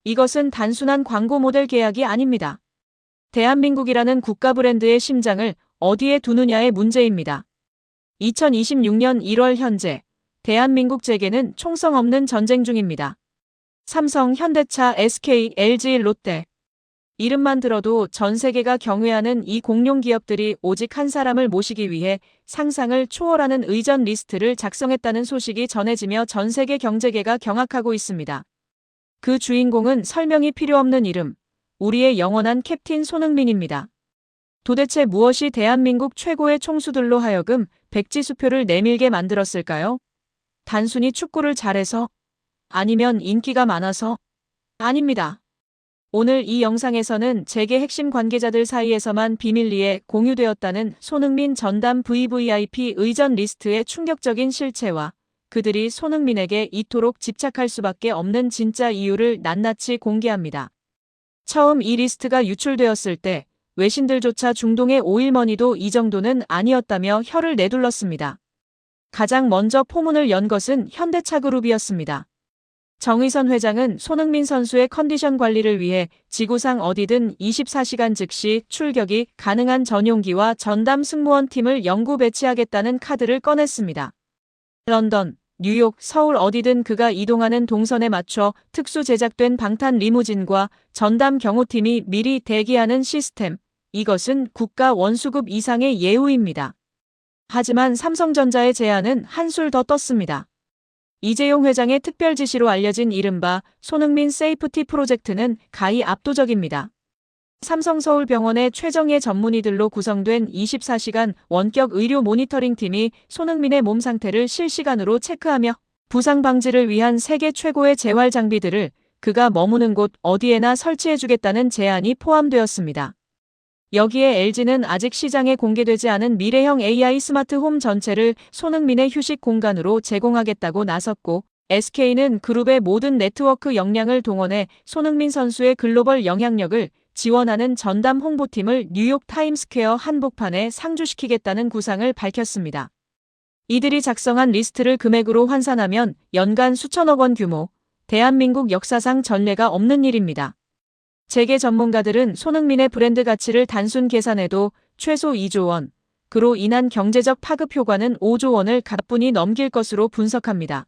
이것은 단순한 광고 모델 계약이 아닙니다. 대한민국이라는 국가 브랜드의 심장을 어디에 두느냐의 문제입니다. 2026년 1월 현재 대한민국 재계는 총성 없는 전쟁 중입니다. 삼성, 현대차, SK, LG, 롯데. 이름만 들어도 전 세계가 경외하는 이 공룡 기업들이 오직 한 사람을 모시기 위해 상상을 초월하는 의전 리스트를 작성했다는 소식이 전해지며 전 세계 경제계가 경악하고 있습니다. 그 주인공은 설명이 필요 없는 이름, 우리의 영원한 캡틴 손흥민입니다. 도대체 무엇이 대한민국 최고의 총수들로 하여금 백지수표를 내밀게 만들었을까요? 단순히 축구를 잘해서? 아니면 인기가 많아서? 아닙니다. 오늘 이 영상에서는 재계 핵심 관계자들 사이에서만 비밀리에 공유되었다는 손흥민 전담 VVIP 의전 리스트의 충격적인 실체와 그들이 손흥민에게 이토록 집착할 수밖에 없는 진짜 이유를 낱낱이 공개합니다. 처음 이 리스트가 유출되었을 때 외신들조차 중동의 오일머니도 이 정도는 아니었다며 혀를 내둘렀습니다. 가장 먼저 포문을 연 것은 현대차그룹이었습니다. 정의선 회장은 손흥민 선수의 컨디션 관리를 위해 지구상 어디든 24시간 즉시 출격이 가능한 전용기와 전담 승무원 팀을 영구 배치하겠다는 카드를 꺼냈습니다. 런던, 뉴욕, 서울 어디든 그가 이동하는 동선에 맞춰 특수 제작된 방탄 리무진과 전담 경호팀이 미리 대기하는 시스템. 이것은 국가 원수급 이상의 예우입니다. 하지만 삼성전자의 제안은 한술 더 떴습니다. 이재용 회장의 특별 지시로 알려진 이른바 손흥민 세이프티 프로젝트는 가히 압도적입니다. 삼성서울병원의 최정예 전문의들로 구성된 24시간 원격 의료 모니터링 팀이 손흥민의 몸 상태를 실시간으로 체크하며 부상 방지를 위한 세계 최고의 재활 장비들을 그가 머무는 곳 어디에나 설치해주겠다는 제안이 포함되었습니다. 여기에 LG는 아직 시장에 공개되지 않은 미래형 AI 스마트홈 전체를 손흥민의 휴식 공간으로 제공하겠다고 나섰고 SK는 그룹의 모든 네트워크 역량을 동원해 손흥민 선수의 글로벌 영향력을 지원하는 전담 홍보팀을 뉴욕 타임스퀘어 한복판에 상주시키겠다는 구상을 밝혔습니다. 이들이 작성한 리스트를 금액으로 환산하면 연간 수천억 원 규모, 대한민국 역사상 전례가 없는 일입니다. 재계 전문가들은 손흥민의 브랜드 가치를 단순 계산해도 최소 2조 원, 그로 인한 경제적 파급 효과는 5조 원을 가뿐히 넘길 것으로 분석합니다.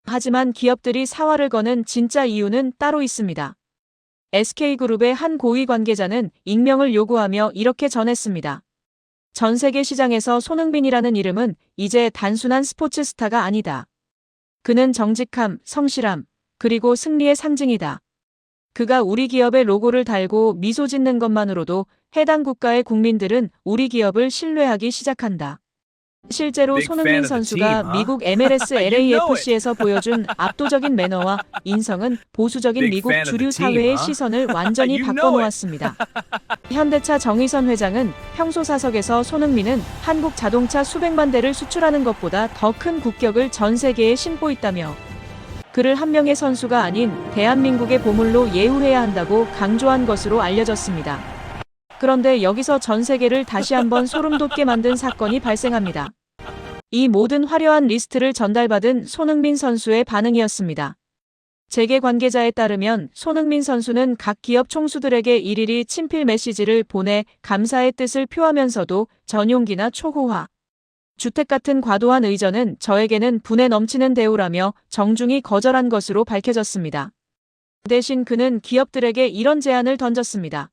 하지만 기업들이 사활을 거는 진짜 이유는 따로 있습니다. SK그룹의 한 고위 관계자는 익명을 요구하며 이렇게 전했습니다. 전 세계 시장에서 손흥민이라는 이름은 이제 단순한 스포츠 스타가 아니다. 그는 정직함, 성실함, 그리고 승리의 상징이다. 그가 우리 기업의 로고를 달고 미소 짓는 것만으로도 해당 국가의 국민들은 우리 기업을 신뢰하기 시작한다. 실제로 손흥민 선수가 미국 MLS LAFC에서 보여준 압도적인 매너와 인성은 보수적인 미국 주류 사회의 시선을 완전히 바꿔놓았습니다. 현대차 정의선 회장은 평소 사석에서 손흥민은 한국 자동차 수백만 대를 수출하는 것보다 더 큰 국격을 전 세계에 심고 있다며 그를 한 명의 선수가 아닌 대한민국의 보물로 예우해야 한다고 강조한 것으로 알려졌습니다. 그런데 여기서 전 세계를 다시 한번 소름 돋게 만든 사건이 발생합니다. 이 모든 화려한 리스트를 전달받은 손흥민 선수의 반응이었습니다. 재계 관계자에 따르면 손흥민 선수는 각 기업 총수들에게 일일이 친필 메시지를 보내 감사의 뜻을 표하면서도 전용기나 초호화, 주택 같은 과도한 의전은 저에게는 분에 넘치는 대우라며 정중히 거절한 것으로 밝혀졌습니다. 대신 그는 기업들에게 이런 제안을 던졌습니다.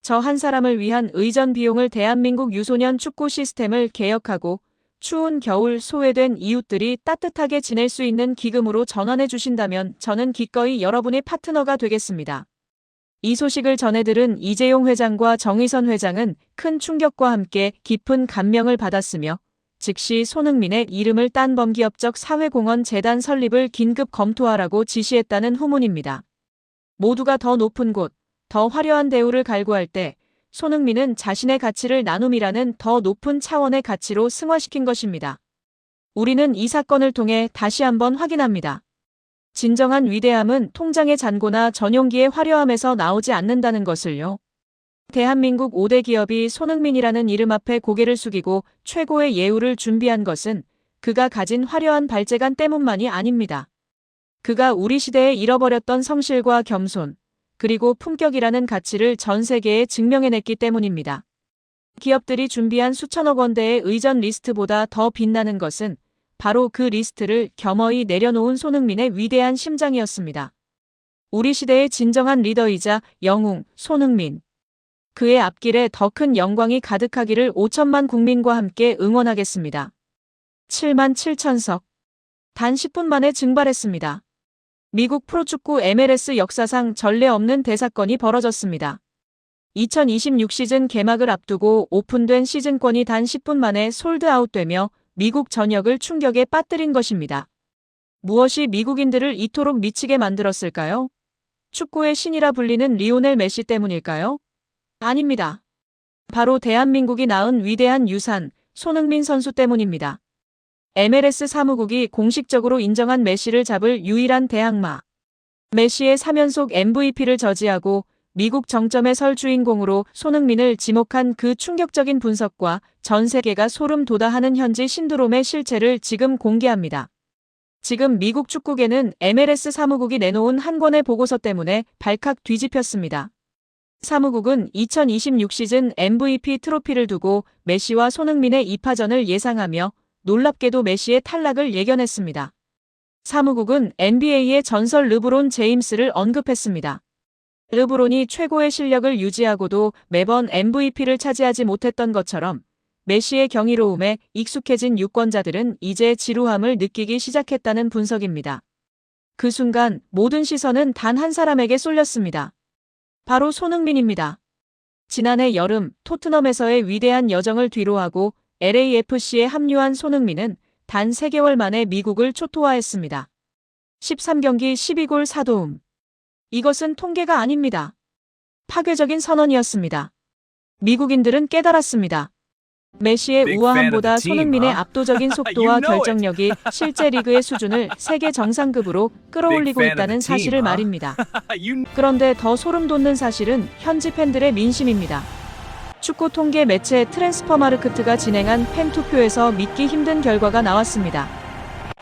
저 한 사람을 위한 의전 비용을 대한민국 유소년 축구 시스템을 개혁하고 추운 겨울 소외된 이웃들이 따뜻하게 지낼 수 있는 기금으로 전환해 주신다면 저는 기꺼이 여러분의 파트너가 되겠습니다. 이 소식을 전해 들은 이재용 회장과 정의선 회장은 큰 충격과 함께 깊은 감명을 받았으며 즉시 손흥민의 이름을 딴 범기업적 사회공헌 재단 설립을 긴급 검토하라고 지시했다는 후문입니다. 모두가 더 높은 곳, 더 화려한 대우를 갈구할 때 손흥민은 자신의 가치를 나눔이라는 더 높은 차원의 가치로 승화시킨 것입니다. 우리는 이 사건을 통해 다시 한번 확인합니다. 진정한 위대함은 통장의 잔고나 전용기의 화려함에서 나오지 않는다는 것을요. 대한민국 5대 기업이 손흥민이라는 이름 앞에 고개를 숙이고 최고의 예우를 준비한 것은 그가 가진 화려한 발재간 때문만이 아닙니다. 그가 우리 시대에 잃어버렸던 성실과 겸손, 그리고 품격이라는 가치를 전 세계에 증명해냈기 때문입니다. 기업들이 준비한 수천억 원대의 의전 리스트보다 더 빛나는 것은 바로 그 리스트를 겸허히 내려놓은 손흥민의 위대한 심장이었습니다. 우리 시대의 진정한 리더이자 영웅 손흥민. 그의 앞길에 더 큰 영광이 가득하기를 5천만 국민과 함께 응원하겠습니다. 7만 7천석. 단 10분 만에 증발했습니다. 미국 프로축구 MLS 역사상 전례 없는 대사건이 벌어졌습니다. 2026 시즌 개막을 앞두고 오픈된 시즌권이 단 10분 만에 솔드아웃되며 미국 전역을 충격에 빠뜨린 것입니다. 무엇이 미국인들을 이토록 미치게 만들었을까요? 축구의 신이라 불리는 리오넬 메시 때문일까요? 아닙니다. 바로 대한민국이 낳은 위대한 유산, 손흥민 선수 때문입니다. MLS 사무국이 공식적으로 인정한 메시를 잡을 유일한 대항마. 메시의 3연속 MVP를 저지하고 미국 정점에 설 주인공으로 손흥민을 지목한 그 충격적인 분석과 전 세계가 소름 돋아하는 현지 신드롬의 실체를 지금 공개합니다. 지금 미국 축구계는 MLS 사무국이 내놓은 한 권의 보고서 때문에 발칵 뒤집혔습니다. 사무국은 2026 시즌 MVP 트로피를 두고 메시와 손흥민의 2파전을 예상하며 놀랍게도 메시의 탈락을 예견했습니다. 사무국은 NBA의 전설 르브론 제임스를 언급했습니다. 르브론이 최고의 실력을 유지하고도 매번 MVP를 차지하지 못했던 것처럼 메시의 경이로움에 익숙해진 유권자들은 이제 지루함을 느끼기 시작했다는 분석입니다. 그 순간 모든 시선은 단 한 사람에게 쏠렸습니다. 바로 손흥민입니다. 지난해 여름 토트넘에서의 위대한 여정을 뒤로하고 LAFC에 합류한 손흥민은 단 3개월 만에 미국을 초토화했습니다. 13경기 12골 4도움. 이것은 통계가 아닙니다. 파괴적인 선언이었습니다. 미국인들은 깨달았습니다. 메시의 우아함보다 손흥민의 압도적인 속도와 결정력이 실제 리그의 수준을 세계 정상급으로 끌어올리고 있다는 사실을 말입니다. 그런데 더 소름 돋는 사실은 현지 팬들의 민심입니다. 축구 통계 매체 트랜스퍼마르크트가 진행한 팬 투표에서 믿기 힘든 결과가 나왔습니다.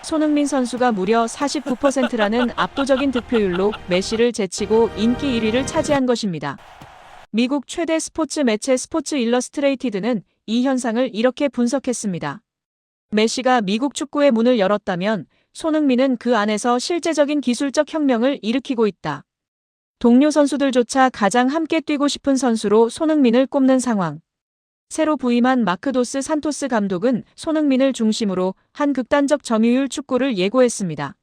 손흥민 선수가 무려 49%라는 압도적인 득표율로 메시를 제치고 인기 1위를 차지한 것입니다. 미국 최대 스포츠 매체 스포츠 일러스트레이티드는 이 현상을 이렇게 분석했습니다. 메시가 미국 축구의 문을 열었다면 손흥민은 그 안에서 실제적인 기술적 혁명을 일으키고 있다. 동료 선수들조차 가장 함께 뛰고 싶은 선수로 손흥민을 꼽는 상황. 새로 부임한 마크 도스 산토스 감독은 손흥민을 중심으로 한 극단적 점유율 축구를 예고했습니다.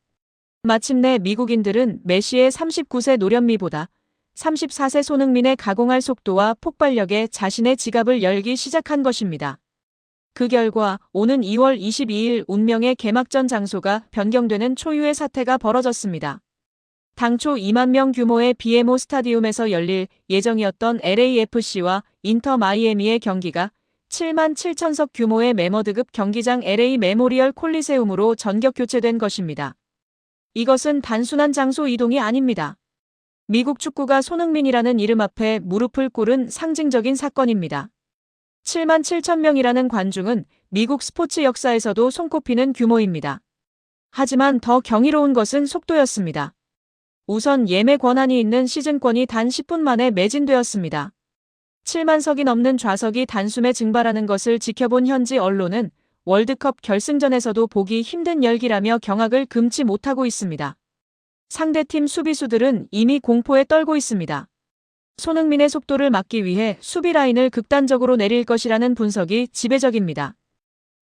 마침내 미국인들은 메시의 39세 노련미보다 34세 손흥민의 가공할 속도와 폭발력에 자신의 지갑을 열기 시작한 것입니다. 그 결과 오는 2월 22일 운명의 개막전 장소가 변경되는 초유의 사태가 벌어졌습니다. 당초 2만 명 규모의 BMO 스타디움에서 열릴 예정이었던 LAFC와 인터 마이애미의 경기가 7만 7천석 규모의 메머드급 경기장 LA 메모리얼 콜리세움으로 전격 교체된 것입니다. 이것은 단순한 장소 이동이 아닙니다. 미국 축구가 손흥민이라는 이름 앞에 무릎을 꿇은 상징적인 사건입니다. 7만 7천 명이라는 관중은 미국 스포츠 역사에서도 손꼽히는 규모입니다. 하지만 더 경이로운 것은 속도였습니다. 우선 예매 권한이 있는 시즌권이 단 10분 만에 매진되었습니다. 7만 석이 넘는 좌석이 단숨에 증발하는 것을 지켜본 현지 언론은 월드컵 결승전에서도 보기 힘든 열기라며 경악을 금치 못하고 있습니다. 상대팀 수비수들은 이미 공포에 떨고 있습니다. 손흥민의 속도를 막기 위해 수비 라인을 극단적으로 내릴 것이라는 분석이 지배적입니다.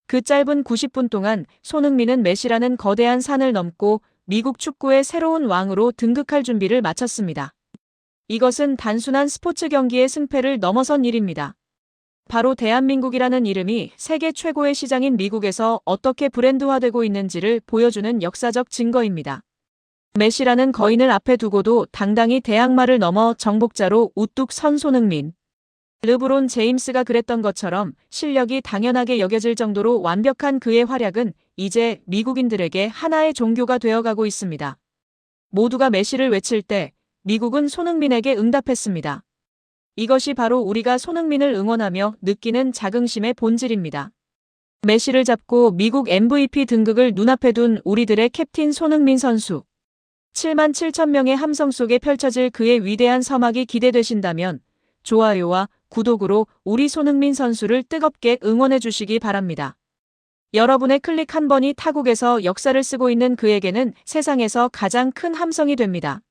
그 짧은 90분 동안 손흥민은 메시라는 거대한 산을 넘고 미국 축구의 새로운 왕으로 등극할 준비를 마쳤습니다. 이것은 단순한 스포츠 경기의 승패를 넘어선 일입니다. 바로 대한민국이라는 이름이 세계 최고의 시장인 미국에서 어떻게 브랜드화되고 있는지를 보여주는 역사적 증거입니다. 메시라는 거인을 앞에 두고도 당당히 대항마를 넘어 정복자로 우뚝 선 손흥민. 르브론 제임스가 그랬던 것처럼 실력이 당연하게 여겨질 정도로 완벽한 그의 활약은 이제 미국인들에게 하나의 종교가 되어가고 있습니다. 모두가 메시를 외칠 때 미국은 손흥민에게 응답했습니다. 이것이 바로 우리가 손흥민을 응원하며 느끼는 자긍심의 본질입니다. 메시를 잡고 미국 MVP 등극을 눈앞에 둔 우리들의 캡틴 손흥민 선수. 7만 7천 명의 함성 속에 펼쳐질 그의 위대한 서막이 기대되신다면 좋아요와 구독으로 우리 손흥민 선수를 뜨겁게 응원해 주시기 바랍니다. 여러분의 클릭 한 번이 타국에서 역사를 쓰고 있는 그에게는 세상에서 가장 큰 함성이 됩니다.